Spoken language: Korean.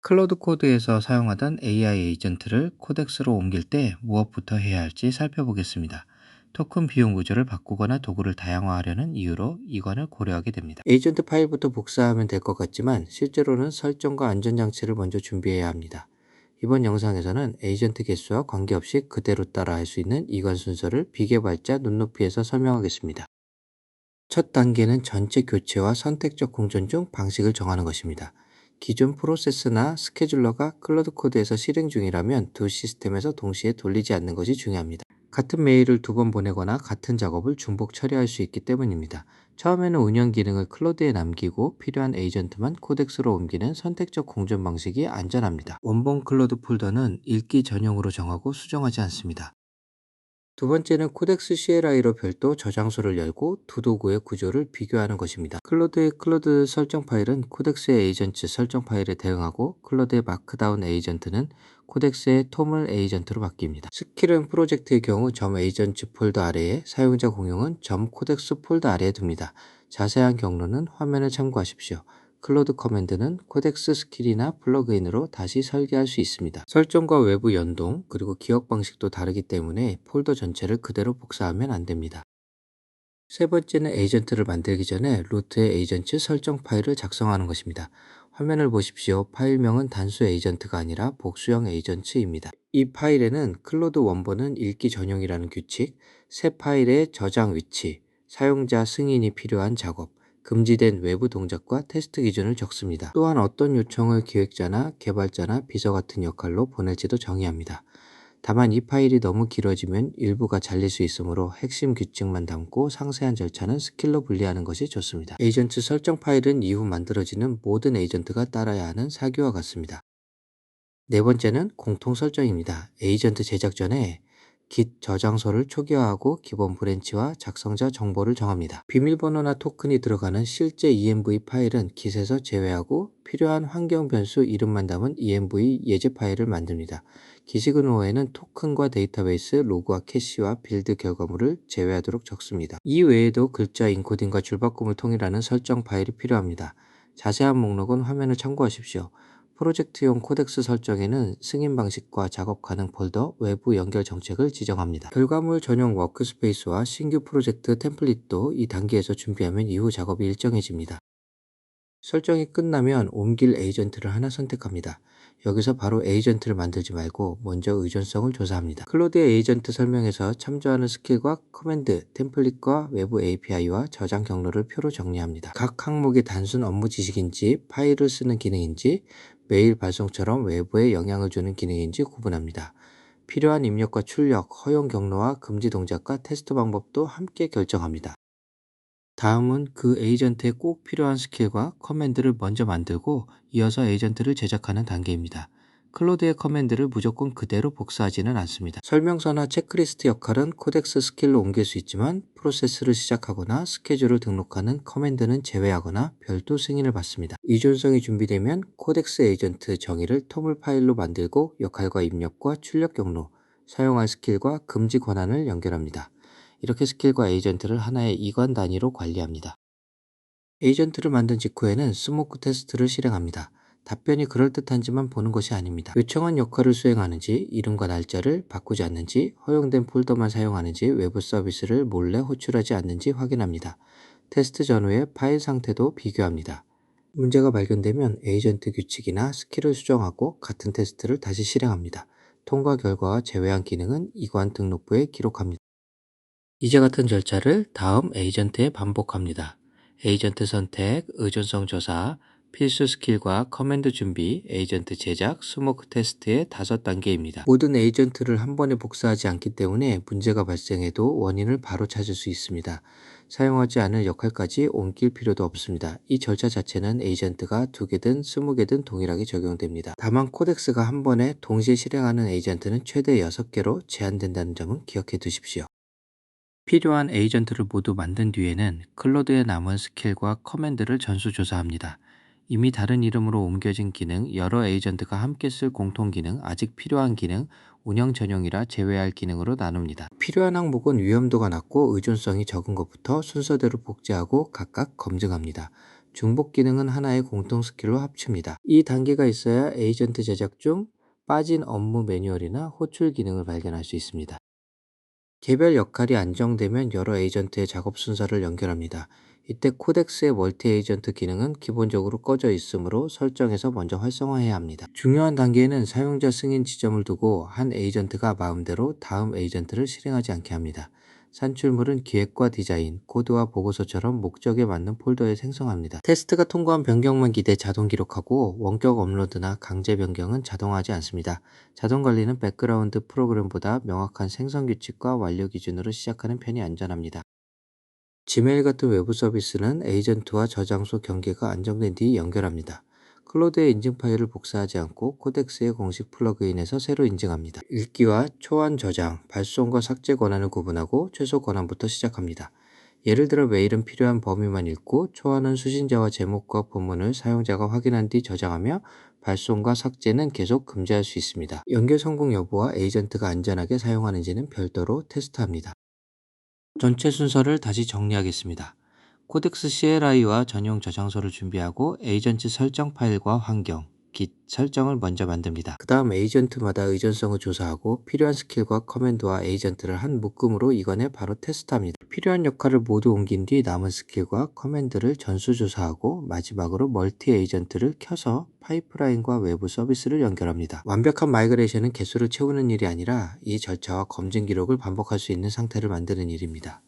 클로드 코드에서 사용하던 AI 에이전트를 코덱스로 옮길 때 무엇부터 해야 할지 살펴보겠습니다. 토큰 비용 구조를 바꾸거나 도구를 다양화하려는 이유로 이관을 고려하게 됩니다. 에이전트 파일부터 복사하면 될 것 같지만 실제로는 설정과 안전장치를 먼저 준비해야 합니다. 이번 영상에서는 에이전트 개수와 관계없이 그대로 따라 할 수 있는 이관 순서를 비개발자 눈높이에서 설명하겠습니다. 첫 단계는 전체 교체와 선택적 공전 중 방식을 정하는 것입니다. 기존 프로세스나 스케줄러가 클로드 코드에서 실행 중이라면 두 시스템에서 동시에 돌리지 않는 것이 중요합니다. 같은 메일을 두 번 보내거나 같은 작업을 중복 처리할 수 있기 때문입니다. 처음에는 운영 기능을 클로드에 남기고 필요한 에이전트만 코덱스로 옮기는 선택적 공전 방식이 안전합니다. 원본 클로드 폴더는 읽기 전용으로 정하고 수정하지 않습니다. 두 번째는 코덱스 CLI로 별도 저장소를 열고 두 도구의 구조를 비교하는 것입니다. 클로드의 클로드 설정 파일은 코덱스의 에이전트 설정 파일에 대응하고 클로드의 마크다운 에이전트는 코덱스의 토물 에이전트로 바뀝니다. 스킬은 프로젝트의 경우 점 에이전트 폴더 아래에, 사용자 공용은 점 코덱스 폴더 아래에 둡니다. 자세한 경로는 화면을 참고하십시오. 클로드 커맨드는 코덱스 스킬이나 플러그인으로 다시 설계할 수 있습니다. 설정과 외부 연동, 그리고 기억 방식도 다르기 때문에 폴더 전체를 그대로 복사하면 안 됩니다. 세 번째는 에이전트를 만들기 전에 루트의 에이전트 설정 파일을 작성하는 것입니다. 화면을 보십시오. 파일명은 단수 에이전트가 아니라 복수형 에이전트입니다. 이 파일에는 클로드 원본은 읽기 전용이라는 규칙, 새 파일의 저장 위치, 사용자 승인이 필요한 작업, 금지된 외부 동작과 테스트 기준을 적습니다. 또한 어떤 요청을 기획자나 개발자나 비서 같은 역할로 보낼지도 정의합니다. 다만 이 파일이 너무 길어지면 일부가 잘릴 수 있으므로 핵심 규칙만 담고 상세한 절차는 스킬로 분리하는 것이 좋습니다. 에이전트 설정 파일은 이후 만들어지는 모든 에이전트가 따라야 하는 사교와 같습니다. 네 번째는 공통 설정입니다. 에이전트 제작 전에 Git 저장소를 초기화하고 기본 브랜치와 작성자 정보를 정합니다. 비밀번호나 토큰이 들어가는 실제 env 파일은 Git에서 제외하고 필요한 환경 변수 이름만 담은 env 예제 파일을 만듭니다. 기식은 후에는 토큰과 데이터베이스, 로그와 캐시와 빌드 결과물을 제외하도록 적습니다. 이 외에도 글자 인코딩과 줄바꿈을 통일하는 설정 파일이 필요합니다. 자세한 목록은 화면을 참고하십시오. 프로젝트용 코덱스 설정에는 승인 방식과 작업 가능 폴더, 외부 연결 정책을 지정합니다. 결과물 전용 워크스페이스와 신규 프로젝트 템플릿도 이 단계에서 준비하면 이후 작업이 일정해집니다. 설정이 끝나면 옮길 에이전트를 하나 선택합니다. 여기서 바로 에이전트를 만들지 말고 먼저 의존성을 조사합니다. 클로드의 에이전트 설명에서 참조하는 스킬과 커맨드, 템플릿과 외부 API와 저장 경로를 표로 정리합니다. 각 항목이 단순 업무 지식인지 파일을 쓰는 기능인지 메일 발송처럼 외부에 영향을 주는 기능인지 구분합니다. 필요한 입력과 출력, 허용 경로와 금지 동작과 테스트 방법도 함께 결정합니다. 다음은 그 에이전트에 꼭 필요한 스킬과 커맨드를 먼저 만들고 이어서 에이전트를 제작하는 단계입니다. 클로드의 커맨드를 무조건 그대로 복사하지는 않습니다. 설명서나 체크리스트 역할은 코덱스 스킬로 옮길 수 있지만 프로세스를 시작하거나 스케줄을 등록하는 커맨드는 제외하거나 별도 승인을 받습니다. 의존성이 준비되면 코덱스 에이전트 정의를 토물 파일로 만들고 역할과 입력과 출력 경로, 사용할 스킬과 금지 권한을 연결합니다. 이렇게 스킬과 에이전트를 하나의 이관 단위로 관리합니다. 에이전트를 만든 직후에는 스모크 테스트를 실행합니다. 답변이 그럴듯한지만 보는 것이 아닙니다. 요청한 역할을 수행하는지, 이름과 날짜를 바꾸지 않는지, 허용된 폴더만 사용하는지, 외부 서비스를 몰래 호출하지 않는지 확인합니다. 테스트 전후의 파일 상태도 비교합니다. 문제가 발견되면 에이전트 규칙이나 스킬을 수정하고 같은 테스트를 다시 실행합니다. 통과 결과와 제외한 기능은 이관 등록부에 기록합니다. 이제 같은 절차를 다음 에이전트에 반복합니다. 에이전트 선택, 의존성 조사, 필수 스킬과 커맨드 준비, 에이전트 제작, 스모크 테스트의 5단계입니다. 모든 에이전트를 한 번에 복사하지 않기 때문에 문제가 발생해도 원인을 바로 찾을 수 있습니다. 사용하지 않을 역할까지 옮길 필요도 없습니다. 이 절차 자체는 에이전트가 2개든 20개든 동일하게 적용됩니다. 다만 코덱스가 한 번에 동시에 실행하는 에이전트는 최대 6개로 제한된다는 점은 기억해 두십시오. 필요한 에이전트를 모두 만든 뒤에는 클로드에 남은 스킬과 커맨드를 전수조사합니다. 이미 다른 이름으로 옮겨진 기능, 여러 에이전트가 함께 쓸 공통 기능, 아직 필요한 기능, 운영 전용이라 제외할 기능으로 나눕니다. 필요한 항목은 위험도가 낮고 의존성이 적은 것부터 순서대로 복제하고 각각 검증합니다. 중복 기능은 하나의 공통 스킬로 합칩니다. 이 단계가 있어야 에이전트 제작 중 빠진 업무 매뉴얼이나 호출 기능을 발견할 수 있습니다. 개별 역할이 안정되면 여러 에이전트의 작업 순서를 연결합니다. 이때 코덱스의 멀티 에이전트 기능은 기본적으로 꺼져 있으므로 설정에서 먼저 활성화해야 합니다. 중요한 단계에는 사용자 승인 지점을 두고 한 에이전트가 마음대로 다음 에이전트를 실행하지 않게 합니다. 산출물은 기획과 디자인, 코드와 보고서처럼 목적에 맞는 폴더에 생성합니다. 테스트가 통과한 변경만 기대 자동 기록하고 원격 업로드나 강제 변경은 자동화하지 않습니다. 자동 관리는 백그라운드 프로그램보다 명확한 생성 규칙과 완료 기준으로 시작하는 편이 안전합니다. 지메일 같은 외부 서비스는 에이전트와 저장소 경계가 안정된 뒤 연결합니다. 클로드의 인증 파일을 복사하지 않고 코덱스의 공식 플러그인에서 새로 인증합니다. 읽기와 초안 저장, 발송과 삭제 권한을 구분하고 최소 권한부터 시작합니다. 예를 들어 메일은 필요한 범위만 읽고 초안은 수신자와 제목과 본문을 사용자가 확인한 뒤 저장하며 발송과 삭제는 계속 금지할 수 있습니다. 연결 성공 여부와 에이전트가 안전하게 사용하는지는 별도로 테스트합니다. 전체 순서를 다시 정리하겠습니다. 코덱스 CLI와 전용 저장소를 준비하고 에이전트 설정 파일과 환경, git 설정을 먼저 만듭니다. 그 다음 에이전트마다 의존성을 조사하고 필요한 스킬과 커맨드와 에이전트를 한 묶음으로 이관해 바로 테스트합니다. 필요한 역할을 모두 옮긴 뒤 남은 스킬과 커맨드를 전수조사하고 마지막으로 멀티 에이전트를 켜서 파이프라인과 외부 서비스를 연결합니다. 완벽한 마이그레이션은 개수를 채우는 일이 아니라 이 절차와 검증 기록을 반복할 수 있는 상태를 만드는 일입니다.